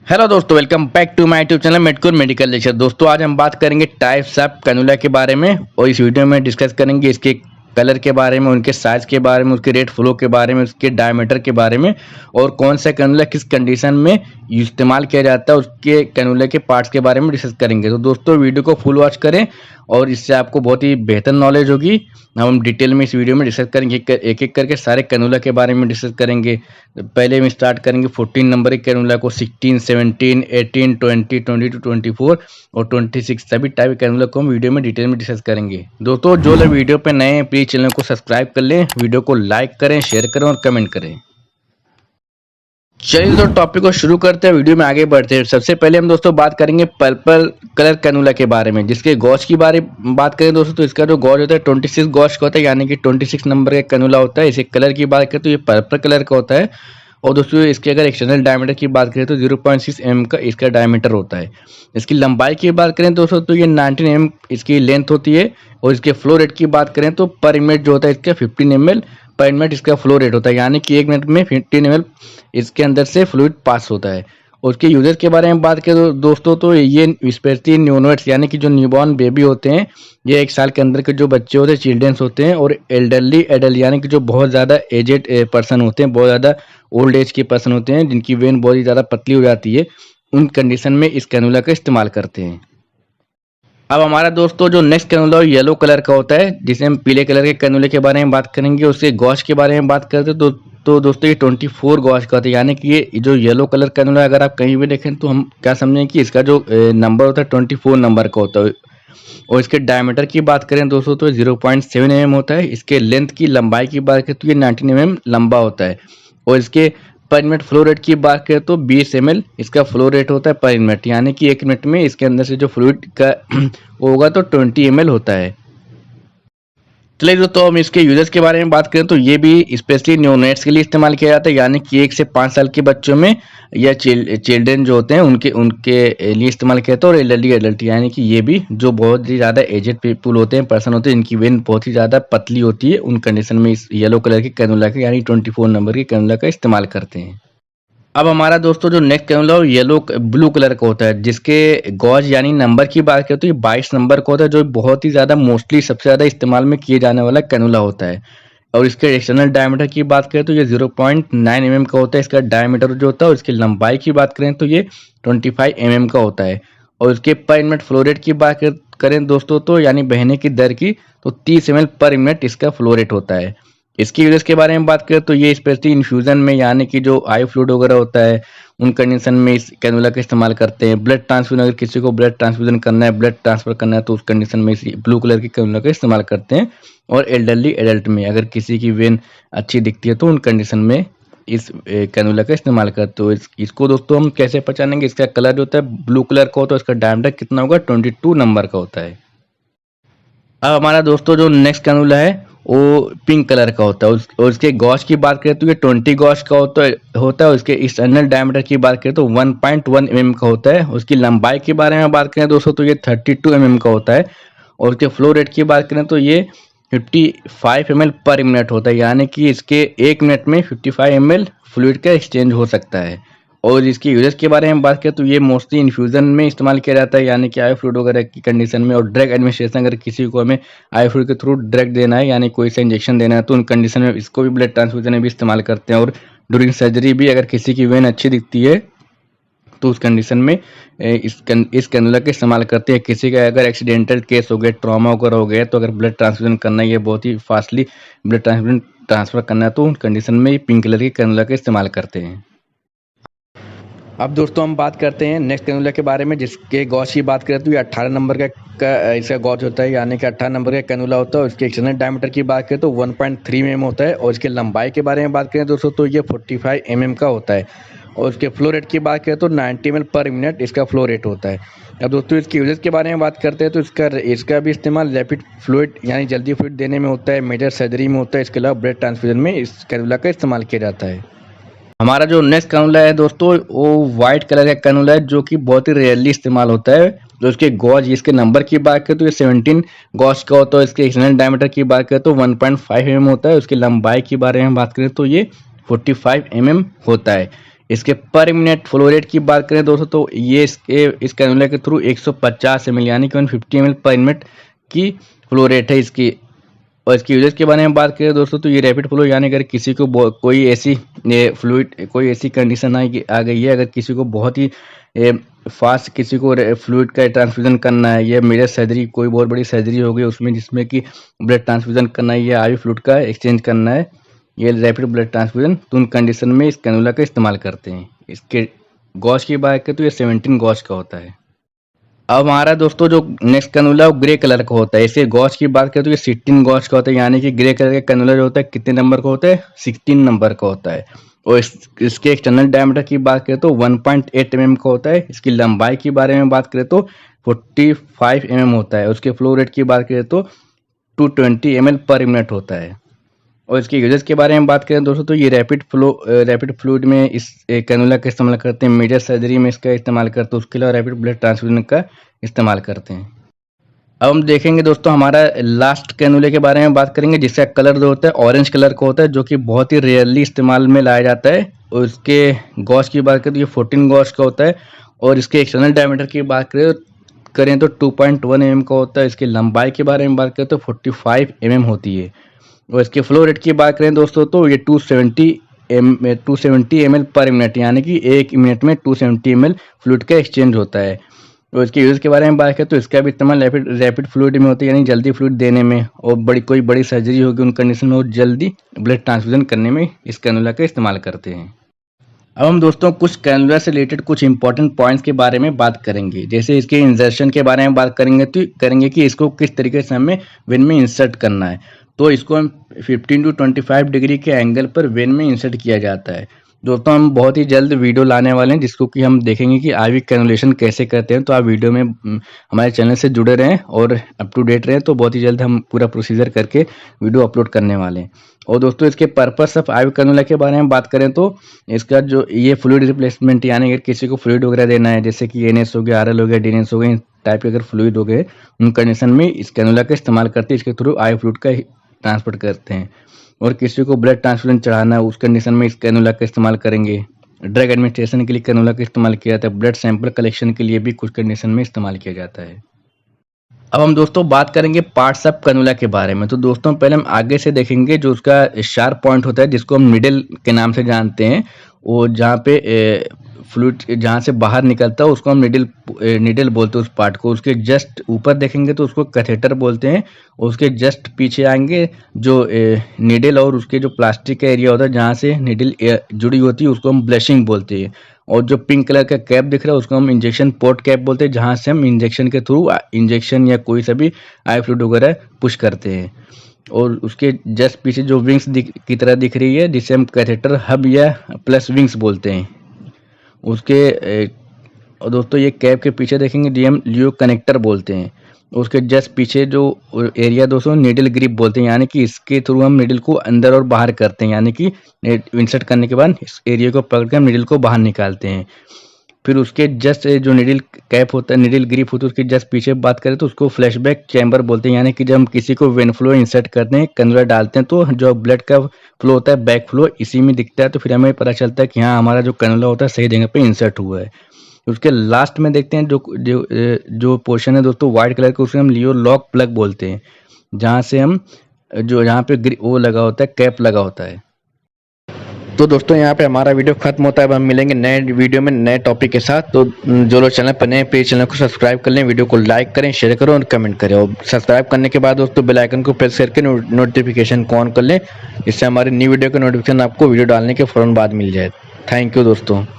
Hello दोस्तों, welcome back to my YouTube channel Medcore medical lecture. दोस्तों आज हम बात करेंगे टाइप्स ऑफ कैनुला के बारे में और इस वीडियो में डिस्कस करेंगे इसके कलर के बारे में, उनके साइज के बारे में, उसके रेट फ्लो के बारे में, उसके डायमीटर के बारे में और कौन सा कैनुला किस कंडीशन में इस्तेमाल किया जाता है उसके कैनुला के पार्ट्स के बारे में डिस्कस करेंगे। तो दोस्तों वीडियो को फुल वॉच करें और इससे आपको बहुत ही बेहतर नॉलेज होगी। हम डिटेल में इस वीडियो में डिस्कस करेंगे, एक एक करके सारे कैनुला के बारे में डिस्कस करेंगे। पहले हम स्टार्ट करेंगे 14 नंबर के कैनुला को, 16, 17, 18, 20, 22, 24 और 26 सभी टाइप के कैनुला को हम वीडियो में डिटेल में डिस्कस करेंगे। दोस्तों जो लोग वीडियो पे नए हैं प्लीज चैनल को सब्सक्राइब कर लें, वीडियो को लाइक करें, शेयर करें और कमेंट करें। चलिए तो टॉपिक को शुरू करते हैं, वीडियो में आगे बढ़ते हैं। सबसे पहले हम दोस्तों बात करेंगे पर्पल कलर कैनुला के बारे में, जिसके गॉज की बात करें दोस्तों तो इसका जो गॉज होता है 26 गॉज का होता है, यानी कि 26 नंबर का कैनुला होता है। इसे कलर की बात करें तो ये पर्पल कलर का होता है। और दोस्तों इसके अगर एक्सटर्नल डायमीटर की बात करें तो 0.6 mm का इसका डायमीटर होता है। इसकी लंबाई की बात करें दोस्तों तो ये 19 mm इसकी लेंथ होती है। और इसके फ्लो रेट की बात करें तो पर मिनट जो होता है इसका 15 ml पर मिनट इसका फ्लो रेट होता है, यानी कि 1 मिनट में 15 ml इसके अंदर से फ्लूइड पास होता है। और उसके यूजेस के बारे में बात करें तो दोस्तों तो ये स्पेशली न्यूनोट्स यानी कि जो न्यूबॉर्न बेबी होते हैं, ये 1 साल के अंदर के जो बच्चे होते हैं, चिल्ड्रंस होते हैं, और एल्डरली एडल्ट यानी कि जो बहुत ज़्यादा एजेड पर्सन होते हैं, बहुत ज़्यादा ओल्ड एज के पर्सन होते हैं, जिनकी वेन बहुत ही ज़्यादा पतली हो जाती है, उन कंडीशन में इस कैनुला का इस्तेमाल करते हैं। अब हमारा दोस्तों जो नेक्स्ट कैनुला येलो कलर का होता है, जिसे हम पीले कलर के कैनुले के बारे में बात करेंगे। उसके गॉज के बारे में बात करते हैं तो दोस्तों ये 24 गॉज का होता है, यानी कि ये जो येलो कलर कैनुला अगर आप कहीं भी देखें तो हम क्या समझें कि इसका जो नंबर होता है 24 नंबर का होता है। और इसके डायमीटर की बात करें दोस्तों तो 0.7 mm होता है। इसके लेंथ की लंबाई की बात करें तो ये 19 mm लंबा होता है। और इसके पर मिनट फ्लो रेट की बात करें तो 20 ml इसका फ्लो रेट होता है पर मिनट, यानी कि 1 मिनट में इसके अंदर से जो फ्लूइड का होगा तो 20 ml होता है। चलिए दोस्तों हम इसके यूजर्स के बारे में बात करें तो ये भी स्पेशली न्यूनेट्स के लिए इस्तेमाल किया जाता है, यानी कि 1 से 5 साल के बच्चों में या चिल्ड्रन जो होते हैं उनके लिए इस्तेमाल किया जाता है। और एल्डरली एडल्ट यानी कि ये भी जो बहुत ही ज़्यादा एजेड पीपल होते हैं, पर्सन होते हैं, इनकी वेन बहुत ही ज़्यादा पतली होती है, उन कंडीशन में इस येलो कलर के कैनुला का यानी 24 नंबर के कैनुला का इस्तेमाल करते हैं। अब हमारा दोस्तों जो next cannula yellow blue colour का होता है, जिसके गॉज यानी नंबर की बात करें तो ये 22 नंबर का होता है, जो बहुत ही ज़्यादा मोस्टली सबसे ज़्यादा इस्तेमाल में किए जाने वाला कैनुला होता है। और इसके एक्सटर्नल डायमीटर की बात करें तो ये 0.9 mm का होता है, इसका डायमीटर जो होता है। इसकी लंबाई की बात करें तो ये 25 mm का होता है। और इसके पर मिनट फ्लो रेट की बात करें दोस्तों तो यानी बहने की दर की तो 30 ml पर मिनट इसका फ्लो रेट होता है। इसकी यूजेस के बारे में बात करें तो ये स्पेशली इन्फ्यूजन में, यानी कि जो आई फ्लूइड वगैरह होता है उन कंडीशन में इस कैनुला का इस्तेमाल करते हैं। ब्लड ट्रांसफ्यूजन, अगर किसी को ब्लड ट्रांसफ्यूजन करना है, ब्लड ट्रांसफर करना है, तो उस कंडीशन में इस ब्लू कलर की कैनुला का इस्तेमाल करते हैं। और एल्डरली एडल्ट में अगर किसी की वेन अच्छी दिखती है तो उन कंडीशन में इस कैनुला का इस्तेमाल करते हो। इसको दोस्तों हम कैसे पहचानेंगे? इसका कलर जो होता है ब्लू कलर का होता है, इसका डायमीटर कितना होगा? 22 नंबर का होता है। अब हमारा दोस्तों जो नेक्स्ट कैनुला है वो पिंक कलर का होता है। और इसके गॉज की बात करें तो ये 20 गॉज का होता है। उसके एक्सटर्नल डायमीटर की बात करें तो 1.1 mm का होता है। उसकी लंबाई के बारे में बात करें दोस्तों तो ये 32 mm का होता है। और उसके फ्लो रेट की बात करें तो ये 55 ml पर मिनट होता है, यानी कि इसके 1 मिनट में 55 ml फ्लूइड का एक्सचेंज हो सकता है। और इसकी यूजेस के बारे में बात करें तो ये मोस्टली इन्फ्यूजन में इस्तेमाल किया जाता है, यानी कि आई फ्लूइड वगैरह की कंडीशन में। और ड्रग एडमिनिस्ट्रेशन, अगर किसी को हमें आई फ्लूइड के थ्रू ड्रग देना है यानी कोई सा इंजेक्शन देना है तो उन कंडीशन में इसको भी ब्लड ट्रांसफ्यूजन में भी इस्तेमाल करते हैं। और ड्यूरिंग सर्जरी भी अगर किसी की वेन अच्छी दिखती है तो उस कंडीशन में इस कैनुला का इस्तेमाल करते हैं। किसी का अगर एक्सीडेंटल केस हो गया, ट्रॉमा वगैरह हो गया, तो अगर ब्लड ट्रांसफ्यूजन करना है, ये बहुत ही फास्टली ब्लड ट्रांसफर करना है, तो उन कंडीशन में पिंक कलर की कैनुला का इस्तेमाल करते हैं। अब दोस्तों हम बात करते हैं नेक्स्ट कैनुला के बारे में, जिसके गॉज की बात करें तो ये 18 नंबर का इसका गॉज होता है, यानी कि 18 नंबर का कैनुला होता है। उसके एक्सटर्नल डायमीटर की बात करें तो 1.3 mm होता है। और इसके लंबाई के बारे में बात करें दोस्तों तो ये 45 mm का होता है। और उसके फ्लो रेट की बात करें तो 90 ml पर मिनट इसका फ्लो रेट होता है। अब दोस्तों इसके यूजेस के बारे में बात करते हैं तो इसका भी इस्तेमाल रैपिड फ्लूइड यानी जल्दी फ्लूइड देने में होता है, मेजर सर्जरी में होता है। इसके अलावा ब्लड ट्रांसफ्यूजन में इस कैनुला का इस्तेमाल किया जाता है। हमारा जो नेक्स्ट कैनुला है दोस्तों वो वाइट कलर का कैनुला है, जो कि बहुत ही रेयरली इस्तेमाल होता है। जो इसके गॉज, इसके नंबर की बात करें तो ये 17 गॉज का होता है। इसके एक्सटर्नल डायमीटर की बात करें तो 1.5 mm होता है। उसकी लंबाई के बारे में बात करें तो ये 45 mm होता है। इसके पर मिनट फ्लो रेट की बात करें दोस्तों तो ये इस कैनुला के थ्रू 150 ml यानी कि 150 ml पर मिनट की फ्लो रेट है इसकी। और इसकी यूजेस के बारे में बात करें दोस्तों तो ये रैपिड फ्लो यानी अगर किसी को कोई ऐसी फ्लूइड कोई ऐसी कंडीशन आ गई है, अगर किसी को बहुत ही फास्ट किसी को फ्लूइड का ट्रांसफ्यूजन करना है, या मेजर सर्जरी कोई बहुत बड़ी सर्जरी हो गई उसमें जिसमें कि ब्लड ट्रांसफ्यूजन करना है या आईवी फ्लूइड का एक्सचेंज करना है, ये रैपिड ब्लड ट्रांसफ्यूजन, तो उन कंडीशन में इस कैनुला का इस्तेमाल करते हैं। इसके गॉज की बात करें तो ये 17 गॉज का होता है। अब हमारा दोस्तों जो नेक्स्ट कैनुला वो ग्रे कलर का होता है। इसके गॉज की बात करें तो ये 16 गॉज का होता है, यानी कि ग्रे कलर का कैनुला जो होता है कितने नंबर का होता है, 16 नंबर का होता है। और इसके एक्सटर्नल डायमीटर की बात करें तो 1.8 mm का होता है। इसकी लंबाई की बारे में बात करें तो 45 mm होता है। उसके फ्लो रेट की बात करें तो 220 ml पर मिनट होता है। और इसके यूजेस के बारे में बात करें दोस्तों तो ये रैपिड फ्लूइड में इस कैनुला का इस्तेमाल करते हैं, मेजर सर्जरी में इसका इस्तेमाल करते हैं, उसके अलावा रैपिड ब्लड ट्रांसफ्यूजन का इस्तेमाल करते हैं। अब हम देखेंगे दोस्तों हमारा लास्ट कैनुले के बारे में बात करेंगे, जिसका कलर जो होता है ऑरेंज कलर का होता है, जो कि बहुत ही रेयरली इस्तेमाल में लाया जाता है। और इसके गॉज की बात करें तो ये 14 गॉज का होता है। और इसके एक्सटर्नल डायमीटर की बात करें तो 2.1 mm का होता है। इसकी लंबाई के बारे में बात करें तो 45 mm होती है। और इसके फ्लो रेट की बात करें दोस्तों तो ये 270 ml पर मिनट, यानी कि 1 मिनट में 270 ml फ्लूइड का एक्सचेंज होता है। और इसके यूज के बारे में बात करें तो इसका भी इस्तेमाल रैपिड फ्लूइड में होता है, यानी जल्दी फ्लूइड देने में, और कोई बड़ी सर्जरी होगी उन कंडीशन में वो जल्दी ब्लड ट्रांसफ्यूजन करने में इस कैनुला का इस्तेमाल करते हैं। अब हम दोस्तों कुछ कैनुला से रिलेटेड कुछ इंपॉर्टेंट पॉइंट्स के बारे में बात करेंगे। जैसे इसके इंसर्शन के बारे में बात करेंगे कि इसको किस तरीके से हमें वेन में इंसर्ट करना है। तो इसको हम 15 to 25 डिग्री के एंगल पर वेन में इंसर्ट किया जाता है। दोस्तों हम बहुत ही जल्द वीडियो लाने वाले हैं जिसको कि हम देखेंगे कि आईवी कैनुलेशन कैसे करते हैं। तो आप वीडियो में हमारे चैनल से जुड़े रहें और अप टू डेट रहें, तो बहुत ही जल्द हम पूरा प्रोसीजर करके वीडियो अपलोड करने वाले हैं। और दोस्तों इसके पर्पस ऑफ आईवी कैनुला के बारे में बात करें तो इसका जो ये फ्लूइड रिप्लेसमेंट, यानी अगर किसी को फ्लूइड वगैरह देना है, जैसे कि एनएस हो गया, आरएल हो गया, डीएनएस हो गया, टाइप के अगर फ्लूइड हो गए उन कंडीशन में इस कैनुला का इस्तेमाल करते हैं। इसके थ्रू आई फ्लूइड का ट्रांसपोर्ट करते हैं। और किसी को ब्लड ट्रांसफ्यूजन चढ़ाना है उस कंडीशन में इस कैनुला का इस्तेमाल करेंगे। ड्रग एडमिनिस्ट्रेशन के लिए कैनुला का इस्तेमाल किया जाता है। ब्लड सैंपल कलेक्शन के लिए भी कुछ कंडीशन में इस्तेमाल किया जाता है। अब हम दोस्तों बात करेंगे पार्ट्स ऑफ कैनुला के बारे में। तो दोस्तों पहले हम आगे से देखेंगे जो उसका शार्प पॉइंट होता है, जिसको हम निडल के नाम से जानते हैं, और जहाँ पे फ्लूइड जहाँ से बाहर निकलता है उसको हम निडल बोलते हैं उस पार्ट को। उसके जस्ट ऊपर देखेंगे तो उसको कैथेटर बोलते हैं। और उसके जस्ट पीछे आएंगे जो निडल और उसके जो प्लास्टिक का एरिया होता है जहाँ से निडल जुड़ी होती है उसको हम ब्लशिंग बोलते हैं। और जो पिंक कलर का कैप दिख रहा है उसको हम इंजेक्शन पोर्ट कैप बोलते हैं, जहाँ से हम इंजेक्शन के थ्रू इंजेक्शन या कोई सा भी आई फ्लूइड वगैरह पुश करते हैं। और उसके जस्ट पीछे जो विंग्स की तरह दिख रही है जिसे हम कैथेटर हब या प्लस विंग्स बोलते हैं उसके। और दोस्तों ये कैप के पीछे देखेंगे जी हम लियो कनेक्टर बोलते हैं। उसके जस्ट पीछे जो एरिया दोस्तों निडल ग्रिप बोलते हैं, यानी कि इसके थ्रू हम निडल को अंदर और बाहर करते हैं, यानी कि इंसर्ट करने के बाद इस एरिया को पकड़ कर हम निडल को बाहर निकालते हैं। फिर उसके जस्ट जो निडल कैप होता है, निडल ग्रिप होता है, उसके जस्ट पीछे बात करें तो उसको फ्लैशबैक चैम्बर बोलते हैं, यानी कि जब हम किसी को वेन फ्लो इंसर्ट करते हैं, कैनुला डालते हैं, तो जो ब्लड का फ्लो होता है बैक फ्लो इसी में दिखता है। तो फिर हमें पता चलता है कि हाँ हमारा जो कैनुला होता है सही जगह पे इंसर्ट हुआ है। उसके लास्ट में देखते हैं जो पोर्शन है दोस्तों व्हाइट कलर का, उसे हम लियो लॉक प्लग बोलते हैं, जहाँ से हम जहाँ पे वो लगा होता है, कैप लगा होता है। तो दोस्तों यहाँ पे हमारा वीडियो खत्म होता है। अब हम मिलेंगे नए वीडियो में नए टॉपिक के साथ। तो जो लोग चैनल पर नए प्लीज चैनल को सब्सक्राइब कर लें, वीडियो को लाइक करें, शेयर करें और कमेंट करें। और सब्सक्राइब करने के बाद दोस्तों बेल आइकन को प्रेस करके नोटिफिकेशन को ऑन कर लें, इससे हमारी न्यू वीडियो का नोटिफिकेशन आपको वीडियो डालने के फौरन बाद मिल जाए। थैंक यू दोस्तों।